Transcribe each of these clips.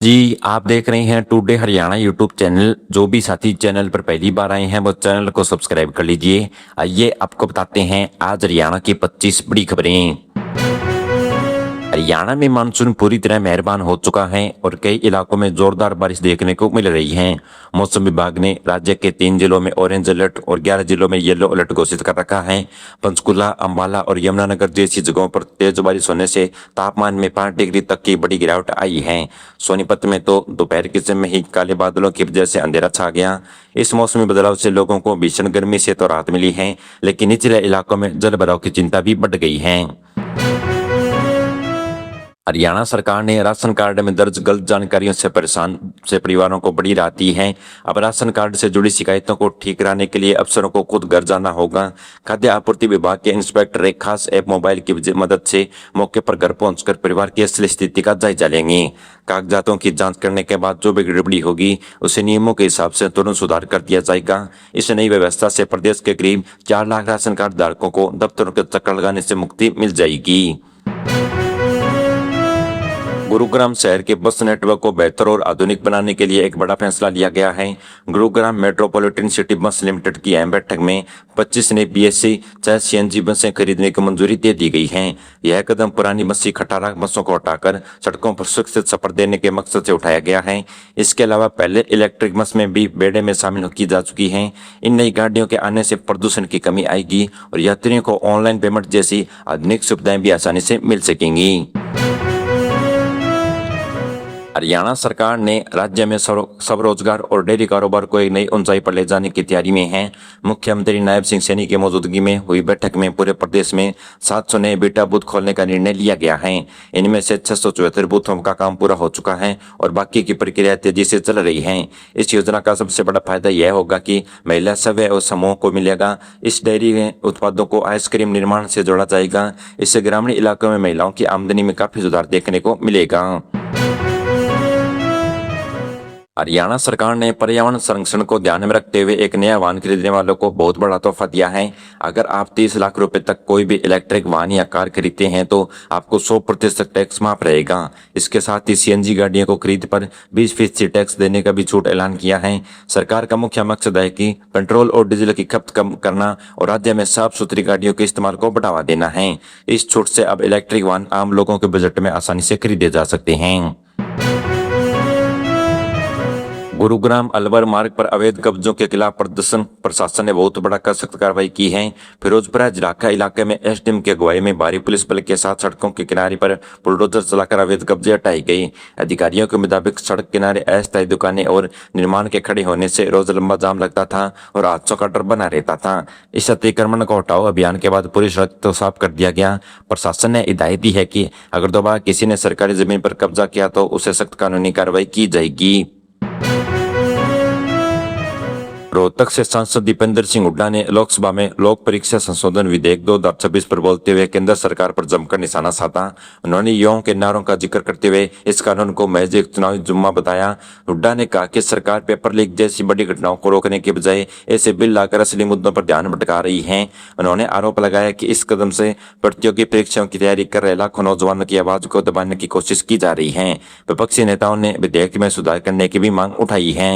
जी, आप देख रहे हैं टुडे हरियाणा यूट्यूब चैनल। जो भी साथी चैनल पर पहली बार आए हैं वो चैनल को सब्सक्राइब कर लीजिए। आइए आपको बताते हैं आज हरियाणा की 25 बड़ी खबरें। हरियाणा में मानसून पूरी तरह मेहरबान हो चुका है और कई इलाकों में जोरदार बारिश देखने को मिल रही है। मौसम विभाग ने राज्य के 3 जिलों में ऑरेंज अलर्ट और 11 जिलों में येलो अलर्ट घोषित कर रखा है। पंचकुला, अंबाला और यमुनानगर जैसी जगहों पर तेज बारिश होने से तापमान में 5 डिग्री तक की बड़ी गिरावट आई है। सोनीपत में तो दोपहर के समय ही काले बादलों की वजह से अंधेरा छा गया। इस मौसमी बदलाव से लोगों को भीषण गर्मी से तो राहत मिली है, लेकिन निचले इलाकों में जल भराव की चिंता भी बढ़ गई है। हरियाणा सरकार ने राशन कार्ड में दर्ज गलत जानकारियों से परेशान परिवारों को बड़ी राहत दी है। अब राशन कार्ड से जुड़ी शिकायतों को ठीक कराने के लिए अफसरों को खुद घर जाना होगा। खाद्य आपूर्ति विभाग के इंस्पेक्टर एक खास ऐप मोबाइल की मदद से मौके पर घर पहुंचकर परिवार की असली स्थिति का जायजा लेंगे। कागजातों की जांच करने के बाद जो भी गड़बड़ी होगी उसे नियमों के हिसाब से तुरंत सुधार कर दिया जाएगा। इस नई व्यवस्था से प्रदेश के करीब 4 लाख राशन कार्ड धारकों को दफ्तरों के चक्कर लगाने से मुक्ति मिल जाएगी। गुरुग्राम शहर के बस नेटवर्क को बेहतर और आधुनिक बनाने के लिए एक बड़ा फैसला लिया गया है। Gurugram metropolitan city bus limited की अहम बैठक में 25 नई बीएससी 4 सीएनजी बसें खरीदने की मंजूरी दे दी गई है। यह कदम पुरानी बस्सी खटारा बसों को हटाकर सड़कों पर सुरक्षित सफर देने के मकसद से उठाया गया है। इसके अलावा पहले इलेक्ट्रिक बस में भी बेड़े में शामिल की जा चुकी हैं। इन नई गाड़ियों के आने से प्रदूषण की कमी आएगी और यात्रियों को ऑनलाइन पेमेंट जैसी आधुनिक सुविधाएं भी आसानी से मिल सकेंगी। हरियाणा सरकार ने राज्य में स्वरोजगार और डेयरी कारोबार को एक नई ऊंचाई पर ले जाने की तैयारी में है। मुख्यमंत्री नायब सिंह सैनी की मौजूदगी में हुई बैठक में पूरे प्रदेश में 700 नए बीटा बूथ खोलने का निर्णय लिया गया है। इनमें से 674 बूथों का काम पूरा हो चुका है और बाकी की प्रक्रिया तेजी से चल रही है। इस योजना का सबसे बड़ा फायदा यह होगा कि महिला सभ्य और समूह को मिलेगा। इस डेयरी उत्पादों को आइसक्रीम निर्माण से जोड़ा जाएगा। इससे ग्रामीण इलाकों में महिलाओं की आमदनी में काफी सुधार देखने को मिलेगा। हरियाणा सरकार ने पर्यावरण संरक्षण को ध्यान में रखते हुए एक नया वाहन खरीदने वालों को बहुत बड़ा तोहफा दिया है। अगर आप 30 लाख रुपए तक कोई भी इलेक्ट्रिक वाहन या कार खरीदते हैं तो आपको 100% टैक्स माफ रहेगा। इसके साथ ही सीएनजी गाड़ियों को खरीद पर 20% टैक्स देने का भी छूट ऐलान किया है। सरकार का मुख्य मकसद है कि पेट्रोल और डीजल की खपत कम करना और राज्य में साफ सुथरी गाड़ियों के इस्तेमाल को बढ़ावा देना है। इस छूट से अब इलेक्ट्रिक वाहन आम लोगों के बजट में आसानी से खरीदे जा सकते हैं। गुरुग्राम अलवर मार्ग पर अवैध कब्जों के खिलाफ प्रशासन ने बहुत बड़ा सख्त कार्रवाई की है। फिरोजपुरा जिलाका इलाके में एसडीएम की अगुवाई में भारी पुलिस बल के साथ सड़कों के किनारे पर बुलडोजर चलाकर अवैध कब्जे हटाई गई। अधिकारियों के मुताबिक सड़क किनारे अस्थायी दुकानें और निर्माण के खड़े होने से रोज लंबा जाम लगता था और हादसों का डर बना रहता था। इस अतिक्रमण को हटाओ अभियान के बाद पूरी सड़क तो साफ कर दिया गया। प्रशासन ने हिदायत दी है कि अगर दोबारा किसी ने सरकारी जमीन पर कब्जा किया तो उसे सख्त कानूनी कार्रवाई की जाएगी। रोहतक से सांसद दीपेंद्र सिंह हुड्डा ने लोकसभा में लोक परीक्षा संशोधन विधेयक 2026 पर बोलते हुए केंद्र सरकार पर जमकर निशाना साधा। उन्होंने युवाओं के नारों का जिक्र करते हुए इस कानून को महज एक चुनावी जुम्मा बताया। हुड्डा ने कहा कि सरकार पेपर लीक जैसी बड़ी घटनाओं को रोकने के बजाय ऐसे बिल लाकर असली मुद्दों पर ध्यान भटका रही है। उन्होंने आरोप लगाया कि इस कदम से प्रतियोगी परीक्षाओं की तैयारी कर रहे लाखों नौजवानों की आवाज को दबाने की कोशिश की जा रही है। विपक्षी नेताओं ने विधेयक में सुधार करने की भी मांग उठाई है।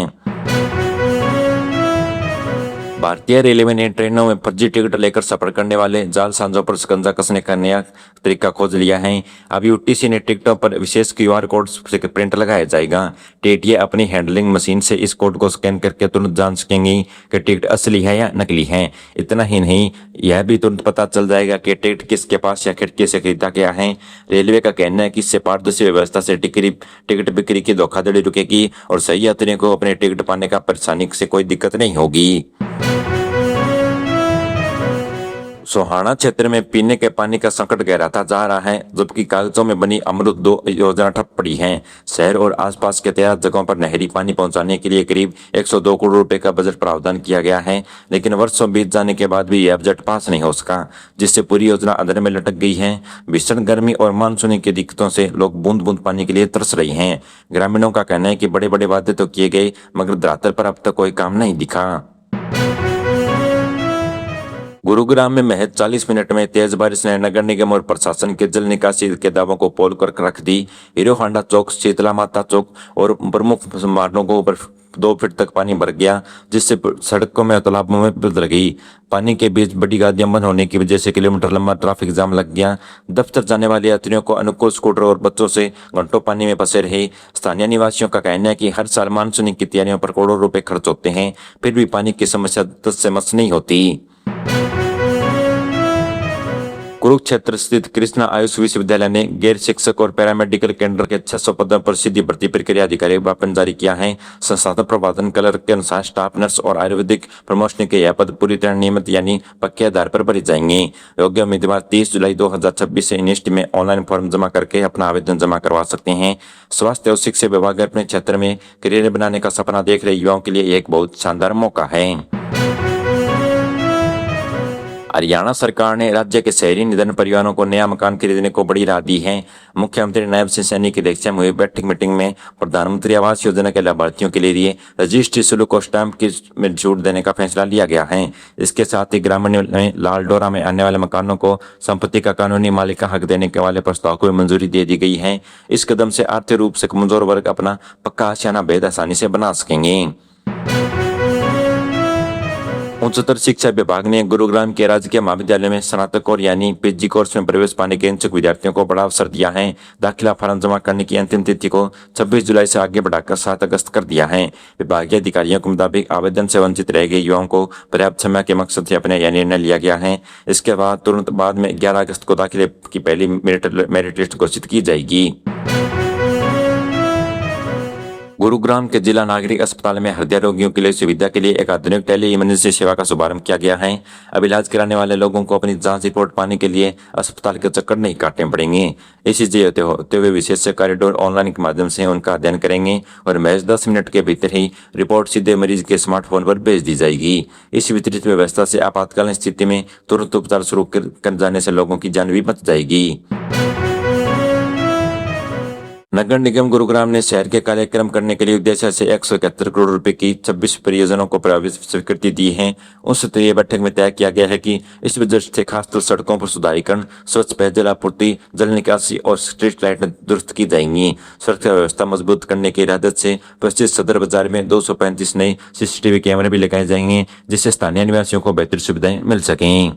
भारतीय रेलवे ने ट्रेनों में फर्जी टिकट लेकर सफर करने वाले जालसाजों पर शिकंजा कसने का नया तरीका खोज लिया है। अब यूटीसी ने टिकटों पर विशेष क्यूआर कोड से प्रिंट लगाया जाएगा। टीटीए अपनी हैंडलिंग मशीन से इस कोड को स्कैन करके तुरंत जान सकेंगी कि टिकट असली है या नकली है। इतना ही नहीं, यह भी तुरंत पता चल जाएगा कि टिकट किसके पास या खिड़की से खरीदा गया है। रेलवे का कहना है कि इससे पारदर्शी व्यवस्था से टिकट बिक्री की धोखाधड़ी रुकेगी और सही यात्रियों को अपने टिकट पाने का परेशानी से कोई दिक्कत नहीं होगी। सोहाना क्षेत्र में पीने के पानी का संकट गहराता जा रहा है, जबकि कागजों में बनी अमृत 2 योजना ठप पड़ी है। शहर और आसपास के 13 जगहों पर नहरी पानी पहुंचाने के लिए करीब 102 करोड़ रुपए का बजट प्रावधान किया गया है, लेकिन वर्षों बीत जाने के बाद भी यह बजट पास नहीं हो सका, जिससे पूरी योजना अंधेरे में लटक गई है। भीषण गर्मी और मानसूनी की दिक्कतों से लोग बूंद बूंद पानी के लिए तरस रहे हैं। ग्रामीणों का कहना है कि बड़े बड़े वादे तो किए गए, मगर धरातल पर अब तक कोई काम नहीं दिखा। गुरुग्राम में महज 40 मिनट में तेज बारिश ने नगर निगम और प्रशासन के जल निकासी के दावों को पोल कर रख दी। हीरो होंडा चौक, शीतला माता चौक और प्रमुख मार्गों को ऊपर 2 फीट तक पानी भर गया, जिससे सड़कों में तालाबों में बदल गई। पानी के बीच बड़ी गाड़ियां बंद होने की वजह से किलोमीटर लंबा ट्रैफिक जाम लग गया। दफ्तर जाने वाले यात्रियों को अनुकूल स्कूटर और बच्चों से घंटों पानी में फंसे रहे। स्थानीय निवासियों का कहना है कि हर साल मानसून की तैयारियों पर करोड़ों रुपए खर्च होते हैं, फिर भी पानी की समस्या तस से मस नहीं होती। कुरुक्षेत्र स्थित कृष्णा आयुष विश्वविद्यालय ने गैर शिक्षक और पैरामेडिकल केंद्र के 600 पदों पर सीधी भर्ती प्रक्रिया अधिकारी विज्ञापन जारी किया है। संसाधन प्रबंधन कलर के अनुसार स्टाफ नर्स और आयुर्वेदिक प्रमोशन के यह पद पूरी तरह नियमित यानी पक्के आधार पर भरे जाएंगे। योग्य उम्मीदवार 30 जुलाई 2026 से यूनिवर्सिटी में ऑनलाइन फॉर्म जमा करके अपना आवेदन जमा करवा सकते हैं। स्वास्थ्य और शिक्षा विभाग अपने क्षेत्र में करियर बनाने का सपना देख रहे युवाओं के लिए एक बहुत शानदार मौका है। हरियाणा सरकार ने राज्य के शहरी निधन परिवारों को नया मकान खरीदने को बड़ी राहत दी है। मुख्यमंत्री नायब सिंह सैनी की अध्यक्षता में हुई बैठक मीटिंग में प्रधानमंत्री आवास योजना के लाभार्थियों के लिए रजिस्ट्री शुल्क और स्टाम्प की में छूट देने का फैसला लिया गया है। इसके साथ ही ग्रामीण में लाल डोरा में आने वाले मकानों को संपत्ति का कानूनी मालिक का हक देने के वाले प्रस्ताव को मंजूरी दे दी गई है। इस कदम से आर्थिक रूप से कमजोर वर्ग अपना पक्का आशियाना बेहद आसानी से बना सकेंगे। उच्चतर शिक्षा विभाग ने गुरुग्राम के राजकीय महाविद्यालय में स्नातक और यानी पीजी कोर्स में प्रवेश पाने के इच्छुक विद्यार्थियों को बड़ा अवसर दिया है। दाखिला फॉर्म जमा करने की अंतिम तिथि को 26 जुलाई से आगे बढ़ाकर 7 अगस्त कर दिया है। विभागीय अधिकारियों के मुताबिक आवेदन से वंचित रह गए युवाओं को पर्याप्त समय के मकसद से अपने यह निर्णय लिया गया है। इसके बाद तुरंत बाद में 11 अगस्त को दाखिले की पहली मेरिट लिस्ट घोषित की जाएगी। गुरुग्राम के जिला नागरिक अस्पताल में हृदय रोगियों के लिए सुविधा के लिए एक आधुनिक टेली इमरजेंसी सेवा का शुभारंभ किया गया है। अब इलाज कराने वाले लोगों को अपनी जांच रिपोर्ट पाने के लिए अस्पताल के चक्कर नहीं काटने पड़ेंगे। इसी होते हुए विशेषज्ञ कॉरिडोर ऑनलाइन के माध्यम से उनका अध्ययन करेंगे और महज 10 मिनट के भीतर ही रिपोर्ट सीधे मरीज के स्मार्टफोन पर भेज दी जाएगी। इस वितरित व्यवस्था से आपातकालीन स्थिति में तुरंत उपचार शुरू कर जाने से लोगों की जान भी बच जाएगी। नगर निगम गुरुग्राम ने शहर के कार्यक्रम करने के लिए उद्देश्य से 171 करोड़ रुपए की 26 परियोजनाओं को प्रभावी स्वीकृति दी है। उस ये बैठक में तय किया गया है कि इस वजह से खासतौर सड़कों पर सुधारीकरण, स्वच्छ पेयजल आपूर्ति, जल निकासी और स्ट्रीट लाइट दुरुस्त की जाएंगी। सुरक्षा व्यवस्था मजबूत करने की इरादत से 25 सदर बाजार में 235 नए CCTV कैमरे भी लगाए जाएंगे, जिससे स्थानीय निवासियों को बेहतर सुविधाएं मिल सकें।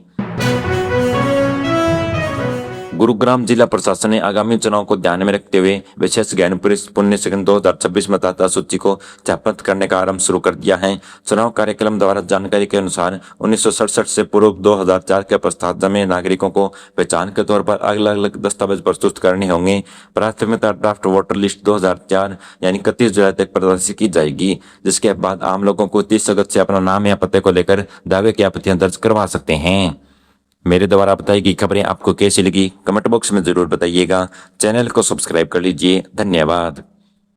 गुरुग्राम जिला प्रशासन ने आगामी चुनाव को ध्यान में रखते हुए विशेष ज्ञानपुरी पुण्य सघन 2026 मतदाता सूची को छापबद्ध करने का आरंभ शुरू कर दिया है। चुनाव कार्यक्रम द्वारा जानकारी के अनुसार 1967 से पूर्व 2004 के पश्चात जमे नागरिकों को पहचान के तौर पर अलग अलग दस्तावेज प्रस्तुत करने होंगे। प्राथमिकता ड्राफ्ट वोटर लिस्ट 2004 यानी 31 जुलाई तक प्रदर्शित की जाएगी, जिसके बाद आम लोगों को 30 अगस्त से अपना नाम या पते को लेकर दावे की आपत्तियां दर्ज करवा सकते हैं। मेरे द्वारा बताई गई खबरें आपको कैसी लगी कमेंट बॉक्स में जरूर बताइएगा। चैनल को सब्सक्राइब कर लीजिए। धन्यवाद।